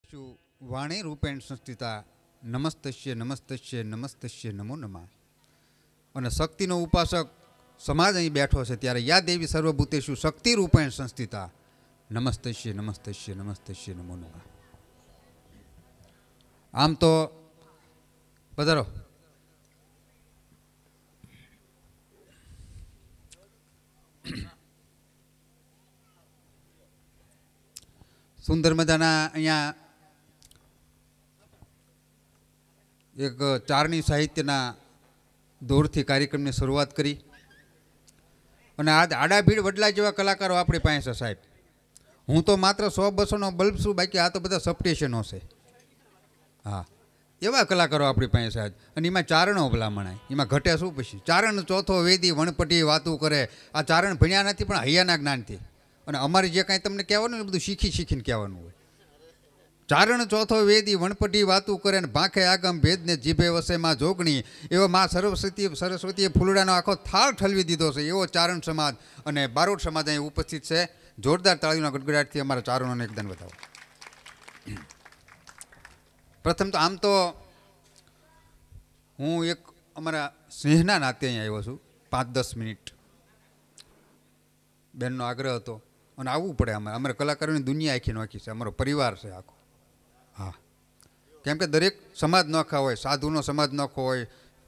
વાણી રૂપેણ સંસ્થિતા નમસ્તસ્ય નમસ્તસ્ય નમસ્તસ્ય નમો નમઃ. અને શક્તિનો ઉપાસક સમાજ અહીં બેઠો છે ત્યારે યા દેવી સર્વભૂતેષુ શક્તિ રૂપેણ સંસ્થિતા નમસ્તસ્ય નમસ્તસ્ય નમસ્તસ્ય નમો નમઃ. આમ તો પધારો. સુંદર મજાના અહીંયા એક ચારણી સાહિત્યના દોરથી કાર્યક્રમની શરૂઆત કરી અને આજ આડાભીડ વડલા જેવા કલાકારો આપણી પાસે છે સાહેબ. હું તો માત્ર 100-200નો બલ્બ છું, બાકી આ તો બધા સબસ્ટેશનો છે. હા, એવા કલાકારો આપણી પાસે છે આજ. અને એમાં ચારણો ભલામણાય, એમાં ઘટે શું પછી? ચારણ ચોથો વેદી વણપટી વાતું કરે. આ ચારણ ભણ્યા નથી પણ હૈયાના જ્ઞાનથી. અને અમારે જે કાંઈ તમને કહેવાનું ને બધું શીખીને કહેવાનું હોય. ચારણ ચોથો વેદી વણપટી વાતું કરે ને ભાંખે આગમ ભેદને જીભે વસેમાં જોગણી. એવો માં સરસ્વતીએ ફૂલડાનો આખો થાળ ઠલવી દીધો છે. એવો ચારણ સમાજ અને બારોટ સમાજ અહીં ઉપસ્થિત છે. જોરદાર તાળીઓના ગડગડાટથી અમારા ચારણોને એકદમ બતાવો. પ્રથમ તો આમ તો હું એક અમારા સ્નેહના નાતે અહીં આવ્યો છું. 5-10 મિનિટ બેનનો આગ્રહ હતો અને આવવું પડે. અમારે કલાકારોની દુનિયા આખી નોખી છે. અમારો પરિવાર છે આખો. હા, કેમ કે દરેક સમાજ નોખા હોય. સાધુનો સમાજ નોખો હોય,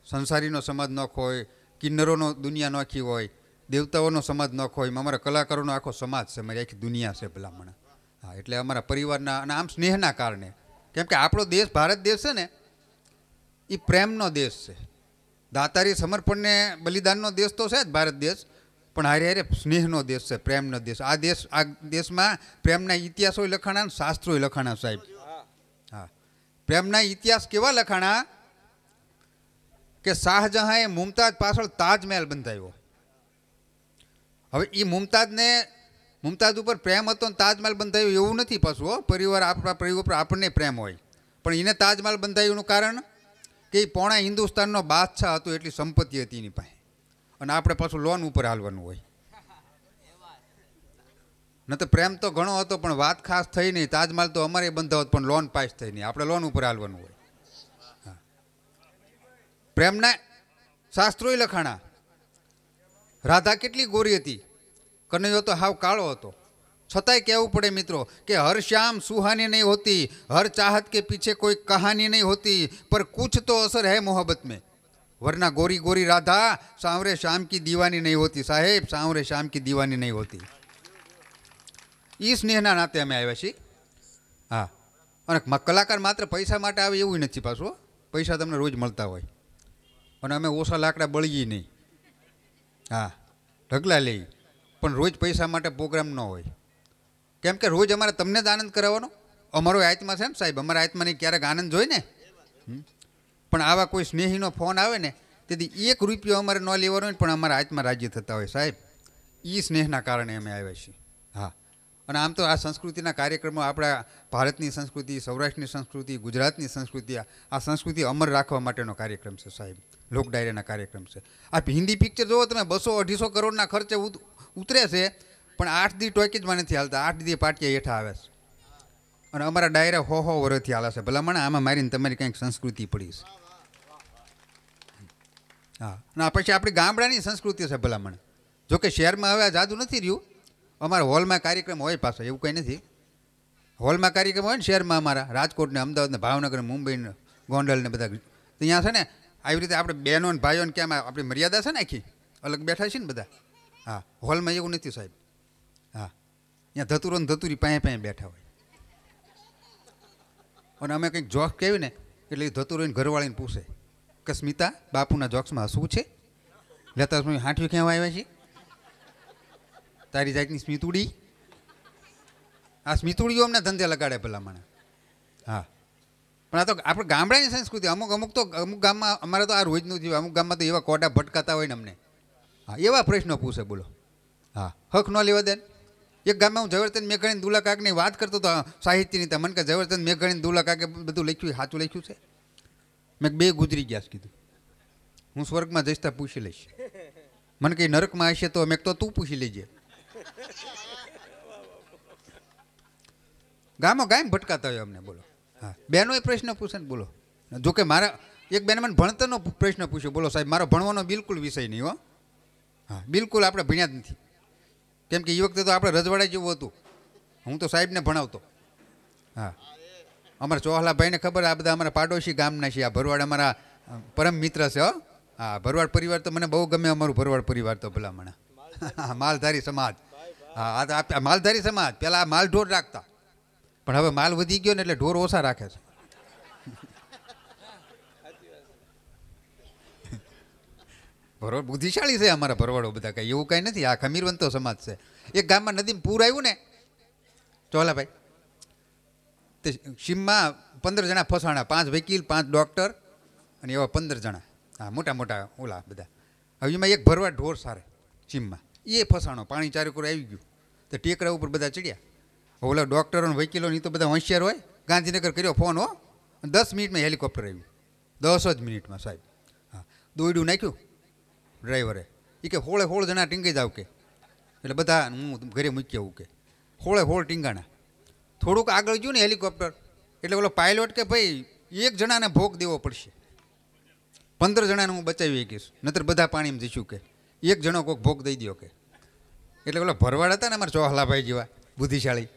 સંસારીનો સમાજ નોખો હોય, કિન્નરોનો દુનિયા નોખી હોય, દેવતાઓનો સમાજ નોખો હોય. અમારા કલાકારોનો આખો સમાજ છે, મારી આખી દુનિયા છે ભલામણ. હા, એટલે અમારા પરિવારના અને આમ સ્નેહના કારણે, કેમ કે આપણો દેશ ભારત દેશ છે ને એ પ્રેમનો દેશ છે. દાતારી સમર્પણને બલિદાનનો દેશ તો છે જ ભારત દેશ, પણ હારે હારે સ્નેહનો દેશ છે, પ્રેમનો દેશ. આ દેશમાં પ્રેમના ઇતિહાસો લખાણા, શાસ્ત્રોય લખાણા સાહેબ. હા, પ્રેમના ઇતિહાસ કેવા લખાણા કે શાહજહાંએ મુમતાઝ પાછળ તાજમહેલ બંધાવ્યો. હવે એ મુમતાઝ ઉપર પ્રેમ હતો ને તાજમહેલ બંધાવ્યો એવું નથી પાછું. પરિવાર આપણા પરિવાર ઉપર આપણને પ્રેમ હોય, પણ એને તાજમહેલ બંધાવ્યુંનું કારણ કે એ પોણા હિન્દુસ્તાનનો બાદશાહ હતો, એટલી સંપત્તિ હતી એની પાસે. અને આપણે પાછું લોન ઉપર હાલવાનું હોય. ન તો પ્રેમ તો ઘણો હતો પણ વાત ખાસ થઈ નહીં. તાજમહેલ તો અમારે બંધાવત પણ લોન પાસ થઈ નહીં. આપણે લોન ઉપર હાલવાનું હોય. હા, પ્રેમના શાસ્ત્રોય લખાણા. રાધા કેટલી ગોરી હતી, કનૈયો તો હાવ કાળો હતો. છતાંય કહેવું પડે મિત્રો કે હર શ્યામ સુહાની નહીં હોતી, હર ચાહત કે પીછે કોઈ કહાની નહીં હોતી, પર કુછ તો અસર હૈ મોહબ્બત में. वरना गोरी गोरी राधा सांवरे शाम की दीवानी नहीं होती साहेब, सांवरे शाम की दीवानी नहीं होती. એ સ્નેહના નાતે અમે આવ્યા છીએ. હા, અને કલાકાર માત્ર પૈસા માટે આવે એવું નથી પાછું. પૈસા તમને રોજ મળતા હોય અને અમે ઓછા લાકડા બળીએ નહીં. હા, ઢગલા લઈ, પણ રોજ પૈસા માટે પ્રોગ્રામ ન હોય. કેમ કે રોજ અમારે તમને જ આનંદ કરાવવાનો. અમારો આત્મા છે ને સાહેબ, અમારા આત્માની ક્યારેક આનંદ જોઈ ને. પણ આવા કોઈ સ્નેહીનો ફોન આવે ને તેથી 1 રૂપિયો અમારે ન લેવાનો હોય પણ અમારા હાથમાં રાજ્ય થતા હોય સાહેબ. એ સ્નેહના કારણે અમે આવ્યા છીએ. હા, અને આમ તો આ સંસ્કૃતિના કાર્યક્રમો આપણા ભારતની સંસ્કૃતિ, સૌરાષ્ટ્રની સંસ્કૃતિ, ગુજરાતની સંસ્કૃતિ, આ સંસ્કૃતિ અમર રાખવા માટેનો કાર્યક્રમ છે સાહેબ. લોક ડાયરાના કાર્યક્રમ છે. આ હિન્દી પિક્ચર જોવો તમે, 200-250 કરોડના ખર્ચે ઉતરે છે, પણ 8 દી ટોકીજમાં નથી હાલતા. 8 દી પાટિયા હેઠા આવે છે. અને અમારા ડાયરા 100 વર્ષથી હાલે છે. ભલામણ આમાં મારીને તમારી કંઈક સંસ્કૃતિ પડી છે. હા, અને પછી આપણી ગામડાની સંસ્કૃતિ છે ભલામણ. જોકે શહેરમાં હવે આ જાદુ નથી રહ્યું. અમારા હોલમાં કાર્યક્રમ હોય પાછો, એવું કંઈ નથી. હોલમાં કાર્યક્રમ હોય ને શહેરમાં, અમારા રાજકોટ ને અમદાવાદ ને ભાવનગર ને મુંબઈ ને ગોંડલ ને બધા, ત્યાં છે ને આવી રીતે આપણે બહેનો ને ભાઈઓ ને ક્યાં આપણી મર્યાદા છે ને આખી અલગ બેઠા છે ને બધા. હા, હોલમાં એવું નથી સાહેબ. હા, ત્યાં ધતુરો ને ધતુરી પાસે બેઠા હોય. અને અમે કંઈક જોક કહેવી ને એટલે એ ધતુરોઈને ઘરવાળીને પૂછે કે સ્મિતા, બાપુના જોક્સમાં હસવું છે? લેતા હાંઠવી ક્યાં આવ્યા છીએ? તારી જાતની સ્મિતુડી. આ સ્મિતુડીઓ અમને ધંધે લગાડે ભલામણ. હા, પણ આ તો આપણે ગામડાની સંસ્કૃતિ. અમુક ગામમાં અમારે તો આ રોજનું થયું. અમુક ગામમાં તો એવા કોડા ભટકાતા હોય ને અમને. હા, એવા પ્રશ્નો પૂછે બોલો. હા, હક ન લેવા દે. એક ગામમાં હું ઝવેરચંદ મેઘાણી દુલા કાકની વાત કરતો હતો સાહિત્યની. તો મને કે ઝવેરચંદ મેઘાણી દુલા કાકે બધું લખ્યું, સાચું લખ્યું છે? મેં 2 ગુજરી ગયા કીધું. હું સ્વર્ગમાં જઈશ ત્યાં પૂછી લઈશ. મને કંઈ નરકમાં હશે તો મેં તો તું પૂછી લેજે. ગામો ગામ ભટકાતા હોય અમને બોલો. હા, બેનોએ પ્રશ્ન પૂછે ને, બોલો. જોકે મારા એક બેને મને ભણતરનો પ્રશ્ન પૂછ્યો, બોલો સાહેબ મારો ભણવાનો બિલકુલ વિષય નહીં હો. હા, બિલકુલ આપણે ભણ્યા જ નથી. કેમ કે એ વખતે તો આપણે રજવાડા જેવું હતું. હું તો સાહેબને ભણાવતો. હા, અમારા ચોહલાભાઈને ખબર, આ બધા અમારા પાડોશી ગામના છે. આ ભરવાડ અમારા પરમ મિત્ર છે હો. હા, ભરવાડ પરિવાર તો મને બહુ ગમે. અમારું ભરવાડ પરિવાર તો ભલામણા માલધારી સમાજ. હા, આ માલધારી સમાજ. પહેલાં માલ ઢોર રાખતા, પણ હવે માલ વધી ગયો ને એટલે ઢોર ઓછા રાખે છે. ભરવાડ બુદ્ધિશાળી છે અમારા ભરવાડો બધા, કઈ એવું કાંઈ નથી. આ ખમીરવંતો સમાજ છે. એક ગામમાં નદીમાં પૂર આવ્યું ને ચોલાભાઈ, તે સીમમાં 15 જણા ફસાણા, 5 વકીલ, 5 ડૉક્ટર અને એવા 15 જણા. હા, મોટા મોટા ઓલા બધા. હવે એમાં એક ભરવાડ ઢોર સારે સીમમાં, એ ફસાણો. પાણી ચારેકોર આવી ગયું તો ટેકરા ઉપર બધા ચડ્યા. ઓલા ડૉક્ટરો અને વકીલો ની તો બધા હોશિયાર હોય. ગાંધીનગર કર્યો ફોન હો, 10 મિનિટમાં હેલિકોપ્ટર આવ્યું. 10 જ મિનિટમાં સાહેબ. હા, દોયડું નાખ્યું ડ્રાઈવરે. એ કે 16 જણા ટીંગાઈ જાવ કે. એટલે બધા હું ઘરે મૂકી આવું કે 16 ટીંગાણા. થોડુંક આગળ ગયું ને હેલિકોપ્ટર એટલે ઓલો પાયલોટ કે ભાઈ એક જણાને ભોગ દેવો પડશે, 15 જણાને હું બચાવી શકીશ, નતર બધા પાણીમાં જઈશું કે. એક જણો કોઈક ભોગ દઈ દો કે. એટલે ઓલા ભરવાડ હતા ને અમારા ચોહલાભાઈ જેવા બુદ્ધિશાળી,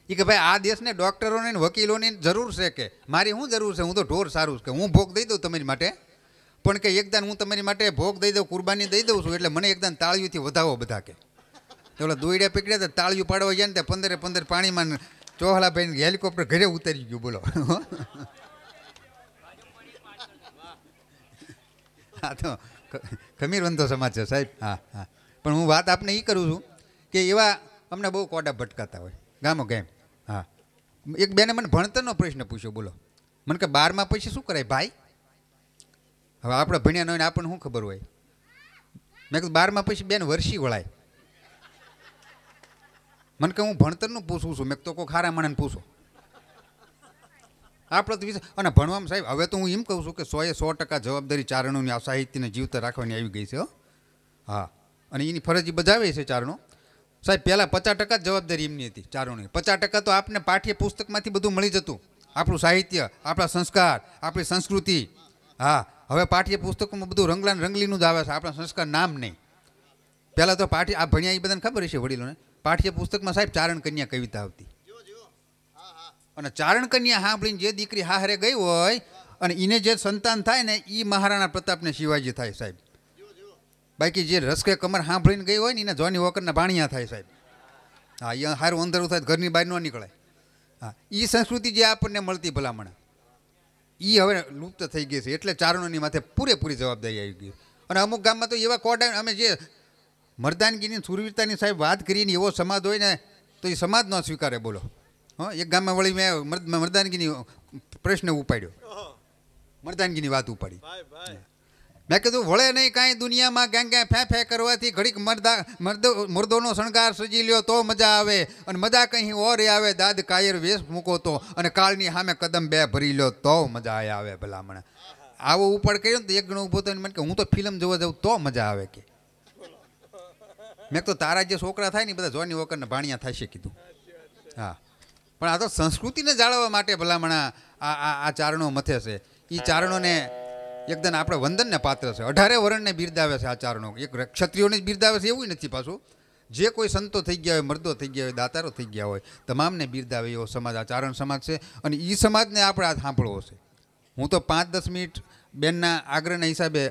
એ કે ભાઈ આ દેશને ડૉક્ટરોને વકીલોની જરૂર છે કે મારી શું જરૂર છે, હું તો ઢોર સારું કે હું ભોગ દઈ દઉં તમારી માટે, પણ કે એકદાન હું તમારી માટે ભોગ દઈ દઉં, કુરબાની દઈ દઉં છું, એટલે મને એકદાન તાળીઓથી વધાવો બધા કે. ઓલા દોયડા પકડ્યા હતા, તાળીઓ પાડવા ગયા ને ત્યાં 15 પાણીમાં ચોહલાભાઈ હેલિકોપ્ટર ઘરે ઉતરી ગયું. બોલો. હા, તો ખમીરવંતો સમાજ છે સાહેબ. હા હા, પણ હું વાત આપને એ કરું છું કે એવા અમને બહુ કોડા ભટકાતા હોય ગામો ગેમ. હા, એક બેને મને ભણતરનો પ્રશ્ન પૂછ્યો, બોલો. મને કે 12મા પછી શું કરાય ભાઈ? હવે આપણે ભણ્યા ન હોય ને આપણને શું ખબર હોય. મેં કીધું 12મા પછી બેન વર્ષી વળાય. મને કે હું ભણતરનું પૂછું છું. મેં તો કોઈ ખારા માણસને પૂછો. આપણે તો વિષય અને ભણવામાં સાહેબ હવે તો હું એમ કહું છું કે 100% જવાબદારી ચારણોની આ સાહિત્યને જીવતા રાખવાની આવી ગઈ છે. હા, અને એની ફરજ બજાવે છે ચારણો સાહેબ. પહેલાં 50% જવાબદારી એમની હતી ચારણોની. 50% તો આપને પાઠ્ય પુસ્તકમાંથી બધું મળી જતું, આપણું સાહિત્ય, આપણા સંસ્કાર, આપણી સંસ્કૃતિ. હા, હવે પાઠ્ય પુસ્તકોમાં બધું રંગલાન રંગલીનું જ આવે છે, આપણા સંસ્કાર નામ નહીં. પહેલાં તો પાઠ્ય આ ભણ્યા એ બધાને ખબર હશે વડીલોને, પાઠ્ય પુસ્તકમાં સાહેબ ચારણ કન્યા કવિતા આવતી. અને ચારણ કન્યા સાંભળીને જે દીકરી હાહરે ગઈ હોય અને એને જે સંતાન થાય ને એ મહારાણા પ્રતાપને શિવાજી થાય સાહેબ. બાકી જે રસકે કમર સાંભળીને ગઈ હોય ને એને જોની વોકરના ભાણિયા થાય સાહેબ. હા, એ સારું અંધારું થાય, ઘરની બહાર ન નીકળે. હા, એ સંસ્કૃતિ જે આપણને મળતી ભલામણ એ હવે લુપ્ત થઈ ગઈ છે. એટલે ચારણોની માથે પૂરેપૂરી જવાબદારી આવી ગઈ. અને અમુક ગામમાં તો એવા કોડા, અમે જે મર્દાનગીની સુરવીરતાની સાહેબ વાત કરીને એવો સમાજ હોય ને તો એ સમાજ ન સ્વીકારે. બોલો. હા, એક ગામમાં વળી મેં મર્દાનગીની પ્રશ્ન ઉપાડ્યો, મર્દાનગીની વાત ઉપાડી. મેં કીધું વળે નહીં કાંઈ દુનિયામાં, ક્યાં ફે ફે કરવાથી ઘડીક મર્દોનો શણગાર સજી લ્યો તો મજા આવે, અને મજા કંઈ ઓર આવે, દાદ કાયર વેશ મૂકો તો, અને કાળની સામે કદમ 2 ભરી લ્યો તો મજા આવે ભલામણ. આવો ઉપાડ કર્યો ને તો એક ગણો ઊભો થઈને મને કે હું તો ફિલ્મ જોવા જાઉં તો મજા આવે કે. મેં તો તારા જે છોકરા થાય ને બધા જોની વોકરના ભાણિયા થાય છે કીધું. હા, પણ આ તો સંસ્કૃતિને જાળવવા માટે ભલામણા આ ચારણો મથે છે. એ ચારણોને એકદમ આપણે વંદનને પાત્ર છે. 18 વર્ણને બિરદાવે છે આ ચારણો. એક ક્ષત્રિયોને જ બિરદાવે છે એવું નથી પાછું. જે કોઈ સંતો થઈ ગયા હોય, મર્દો થઈ ગયા હોય, દાતારો થઈ ગયા હોય, તમામને બિરદાવે એવો સમાજ આ ચારણ સમાજ છે. અને એ સમાજને આપણે આ સાંભળવો છે. હું તો 5-10 મિનિટ બેનના આગ્રહના હિસાબે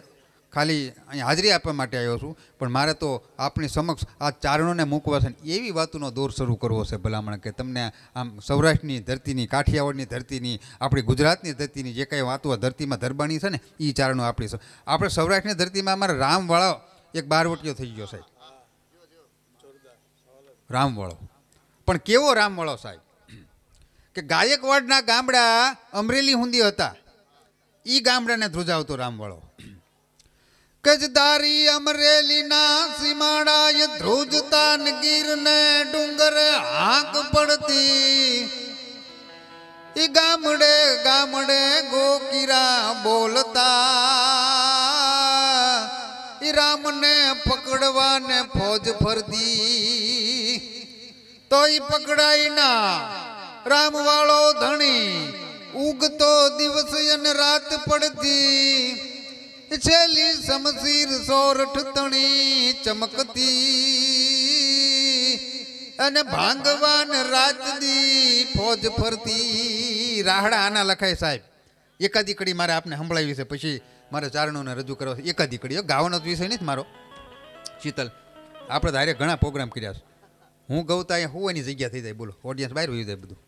ખાલી અહીં હાજરી આપવા માટે આવ્યો છું, પણ મારે તો આપણી સમક્ષ આ ચારણોને મૂકવા છે ને એવી વાતોનો દોર શરૂ કરવો છે ભલામણ કે તમને આમ સૌરાષ્ટ્રની ધરતીની, કાઠિયાવાડની ધરતીની, આપણી ગુજરાતની ધરતીની જે કાંઈ વાતો આ ધરતીમાં ધરબાણી છે ને એ ચારણો આપણી છે. આપણે સૌરાષ્ટ્રની ધરતીમાં અમારે રામવાળો એક બારવટીયો થઈ ગયો સાહેબ. રામવાળો પણ કેવો રામવાળો સાહેબ કે ગાયકવાડના ગામડા અમરેલી હુંદી હતા, એ ગામડાને ધ્રુજાવતો રામવાળો. કજદારી અમરેલીના સીમાડાએ ધ્રુજતા ગીરને ડુંગર હાક પડતી, ઈ ગામડે ગામડે ગોકીરા બોલતા, ઈ રામને પકડવાને ફોજ ફરતી, તો ઈ પકડાઈ ના રામવાળો ધણી ઉગતો દિવસ અને રાત પડતી છેલ્લી સમસીર સોરઠ તણી ચમકતી અને ભાંગવાન રાત દી ફોજ ફરતી. રાહડા આના લખાય સાહેબ. એકાદી કડી મારે આપને સંભળાવી છે, પછી મારે ચારણોને રજૂ કરવા છે. એકાદી કડી, ગાવાનો વિષય નથી મારો. શીતલ, આપણે ધારે ઘણા પ્રોગ્રામ કર્યા છે. હું ગઉં તો અહીંયા હોવાની જગ્યા થઈ જાય. બોલો, ઓડિયન્સ બહાર હોઈ જાય બધું.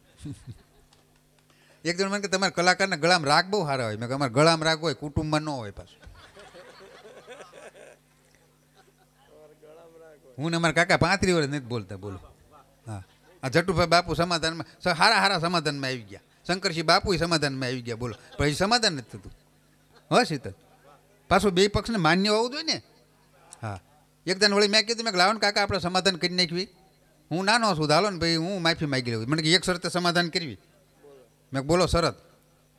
એક જણ મને કે તમારા કલાકારના ગળામાં રાગ બહુ સારા હોય. મેં અમારા ગળામાં રાગ હોય, કુટુંબમાં ન હોય પાછું. હું ને અમારા કાકા 35 વર્ષ નથી બોલતા. બોલો, હા, આ જટુભાઈ બાપુ સમાધાનમાં હારા સમાધાનમાં આવી ગયા. શંકરસિંહ બાપુ સમાધાનમાં આવી ગયા. બોલો, પણ એ સમાધાન નથી થતું. હા શીતલ, પાછું બે પક્ષને માન્ય હોવું જોઈએ ને. હા, એકદમ વળી મેં કીધું, મેં લાવો ને કાકા આપણે સમાધાન કરી નાખવી. હું નાનો છું, હાલો ને ભાઈ, હું માફી માગી લઉં. મને કે એક શરતે સમાધાન કરવી. મેં બોલો શરત.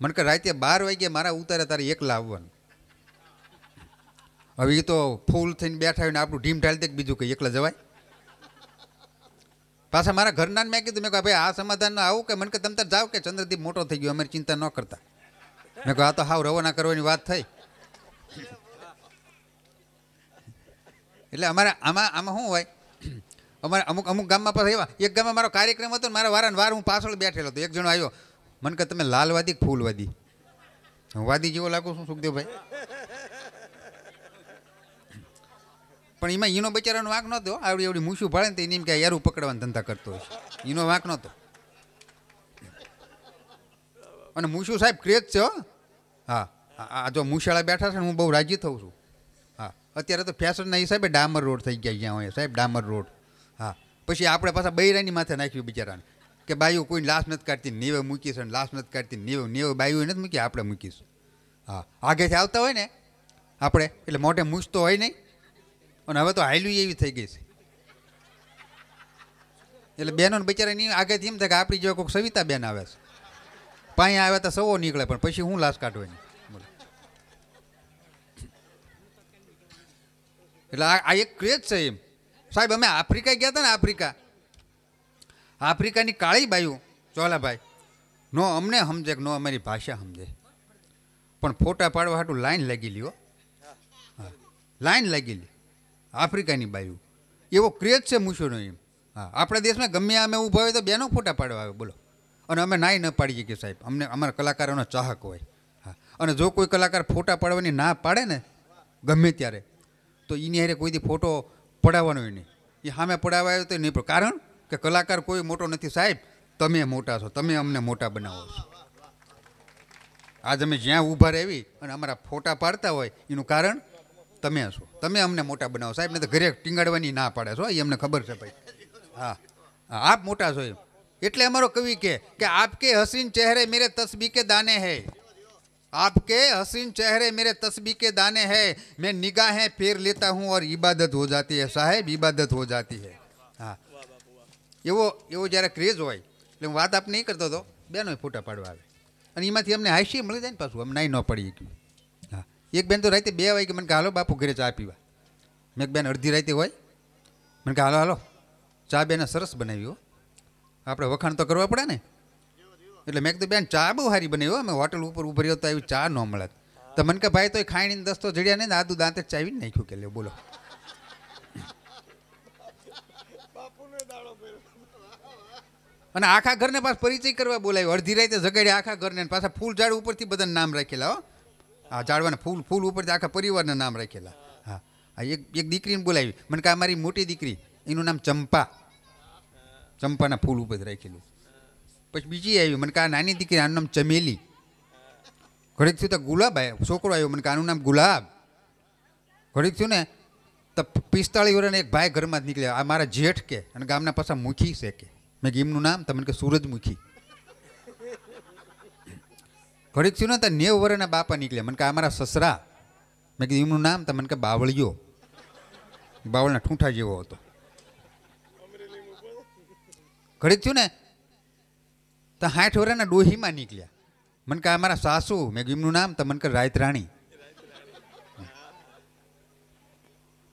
મને કે રાતે 12 વાગ્યે મારા ઉતારે તારે એકલા આવવાનું. હવે એ તો ફૂલ થઈને બેઠા હોય ને આપણું ઢીમ ઢાળી દે, બીજું કંઈ એકલા જવાય. પાછા મારા ઘરના મેં કીધું, મેં કહ્યું ભાઈ આ સમાધાન આવું કે મને કે તમે તાર જાઓ કે ચંદ્રદીપ મોટો થઈ ગયો, અમારી ચિંતા ન કરતા. મેં કહ્યું આ તો હાવ રવાના કરવાની વાત થઈ. એટલે અમારે આમાં શું હોય, અમારે અમુક ગામમાં પાછા એવા, એક ગામમાં મારો કાર્યક્રમ હતો ને મારા વારંવાર હું પાછળ બેઠેલો હતો. એક જણો આવ્યો, મને કે તમે લાલવાદી કે ફૂલવાદી? હું વાદી જેવો લાગુ છું સુખદેવભાઈ. પણ એમાં એનો બચારાનો વાંક નહોતો. આવડી એવડી મૂછું ભાળે ને તો એને એમ કે યારું પકડવાનો ધંધા કરતો હોય. એનો વાંક નહોતો. અને મૂછું સાહેબ ક્રેઝ છે. હા, આ જો મૂછાળા બેઠા છે ને હું બહુ રાજી થઉં છું. હા, અત્યારે તો ફેશનના હિસાબે ડામર રોડ થઈ ગયા જ્યાં હોય સાહેબ, ડામર રોડ. હા, પછી આપણે પાછા બૈરાની માથે નાખ્યું બિચારાને કે બાયું કોઈ લાશ નથી કાઢતી, નેવે મૂકીશ અને લાશ નથી કાઢતી, નેવે બાયું નથી મૂકી, આપણે મૂકીશું. હા, આગેથી આવતા હોય ને આપણે એટલે મોઢે મૂછ તો હોય નહીં. અને હવે તો હાયલું એવી થઈ ગઈ છે. એટલે બહેનોને બિચારાની આગેથી એમ થાય કે આપણી જો કોઈક સવિતા બેન આવે છે, પાયા આવે તો સવો નીકળે, પણ પછી હું લાશ કાઢવાની. એટલે આ એક ક્રેઝ છે એમ સાહેબ. અમે આફ્રિકા ગયા હતા ને, આફ્રિકાની કાળી બાયું ચોલાભાઈ નો અમને સમજે કે નો અમારી ભાષા સમજે, પણ ફોટા પાડવા હાટું લાઈન લાગી લ્યો. હા, લાઈન લાગી લી આફ્રિકાની બાયું. એવો ક્રેઝ છે મૂછોનો એમ. હા, આપણા દેશમાં ગમે અમે ઊભા હોય તો બેનો ફોટા પાડવા આવે. બોલો, અને અમે નાઈ ન પાડીએ કે સાહેબ અમને અમારા કલાકારોનો ચાહક હોય. હા, અને જો કોઈ કલાકાર ફોટા પાડવાની ના પાડે ને ગમે ત્યારે, તો એની હારે કોઈથી ફોટો પડાવવાનો હોય નહીં. એ સામે પડાવવા આવ્યો તો નહીં પડે. કારણ કે કલાકાર કોઈ મોટો નથી સાહેબ, તમે મોટા છો, તમે અમને મોટા બનાવો છો. આજ અમે જ્યાં ઊભા રહેવી અને અમારા ફોટા પાડતા હોય એનું કારણ તમે છો, તમે અમને મોટા બનાવો સાહેબ. ને તો ઘરે ટીંગાડવાની ના પાડે છો, એ અમને ખબર છે ભાઈ. હા, આપ મોટા છો એમ. એટલે અમારો કવિ કે આપકે હસીન ચહેરે મેરે તસ્બી કે દાને હૈ, आपके हसीन चेहरे मेरे तस्बीह के दाने हैं, मैं निगाहें फेर लेता हूँ और इबादत हो जाती है साहेब, इबादत हो जाती है. હા, એવો જ્યારે ક્રેઝ હોય એટલે હું વાત આપ નહીં કરતો હતો, બેનો ફોટા પાડવા આવે અને એમાંથી અમને હાસ્ય મળી જાય ને પાછું, અમને નાઈ ન પડી ગયું. હા, એક બેન તો રાતે 2 વાગે મને કે હાલો બાપુ ઘરે ચા પીવા. મેં એક બેન અડધી રાતે હોય, મને કે હાલો ચા બેને સરસ બનાવી હો, આપણે વખાણ તો કરવા પડે ને. એટલે મેં કીધું બેન ચા બહુ સારી બનાવી હો, અમે હોટલ ઉપર ઉભર રહ્યો તો આવી ચા ન મળે. તો મને કે ભાઈ તો ખાઈને દસ્તો જડ્યા નહીં ને આદુ દાંતે ચાવીને નાખ્યું કે લે. બોલો, અને આખા ઘરને પાછા પરિચય કરવા બોલાવ્યો. અડધી રાતે જગાડ્યા આખા ઘરને, પાછા ફૂલ ઝાડ ઉપરથી બધાને નામ રાખેલા. હો, આ ઝાડવાના ફૂલ ઉપરથી આખા પરિવારના નામ રાખેલા. હા, એક દીકરીને બોલાવી. મને કે મારી મોટી દીકરી, એનું નામ ચંપા, ચંપાના ફૂલ ઉપર રાખેલું. પછી બીજી આવી, મને કે આ નાની દીકરી, આનું નામ ચમેલી. ઘડીક થયું તો ગુલાબ આવ્યો, છોકરો આવ્યો, મને કે આનું નામ ગુલાબ. ઘડીક થયું ને તો 45 વર્ષના એક ભાઈ ઘરમાં જ નીકળ્યા, આ મારા જેઠ કે, અને ગામના પાછા મુખી છે કે. મેં એમનું નામ તમને કે સૂરજમુખી. ઘડીક થયું ને તો 90 વર્ષના બાપા નીકળ્યા, મને કે આ મારા સસરા. મેં કીધું એમનું નામ તમને કે બાવળિયો, બાવળના ઠૂંઠા જેવો હતો. ઘડીક થયું ને તો 60 વર્ષના ડોહીમાં નીકળ્યા, મને કે આ મારા સાસુ. મેં કીધું એમનું નામ તમને કે રાયતરાણી.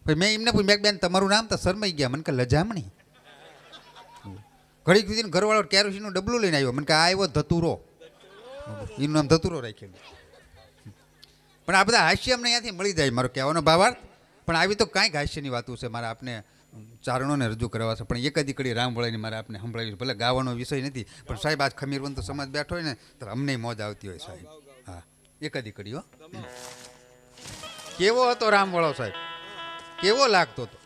પછી મેં એમને પૂછ્યું, મેં બેન તમારું નામ? તો શરમાઈ ગયા, મને કે લજામણી. ઘડીક સુધી ઘરવાળો કેરોસીનનું ડબલું લઈને આવ્યો, મને કે આ આવ્યો ધતુરો. એનું નામ ધતુરો રાખેલું. પણ આ બધા હાસ્ય અમને અહીંયાથી મળી જાય, મારો કહેવાનો ભાવાર્થ. પણ આવી તો કાંઈક હાસ્યની વાતો છે મારે આપને ચારણોને રજૂ કરવા છે. પણ એક જ કડી રામ વળાની મારે આપને સંભળાવી. ભલે ગાવાનો વિષય નથી, પણ સાહેબ આજ ખમીરવંત સમાજ બેઠો હોય ને તો અમને મોજ આવતી હોય સાહેબ. હા, એક જ કડી હો. કેવો હતો રામવાળો સાહેબ, કેવો લાગતો હતો.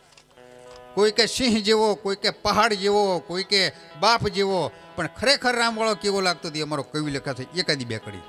કોઈ કે સિંહ જેવો, કોઈ કે પહાડ જેવો, કોઈ કે બાપ જેવો, પણ ખરેખર રામવાળો કેવો લાગતો હતો અમારો કવિ લખા છે એકાદી બે કડી.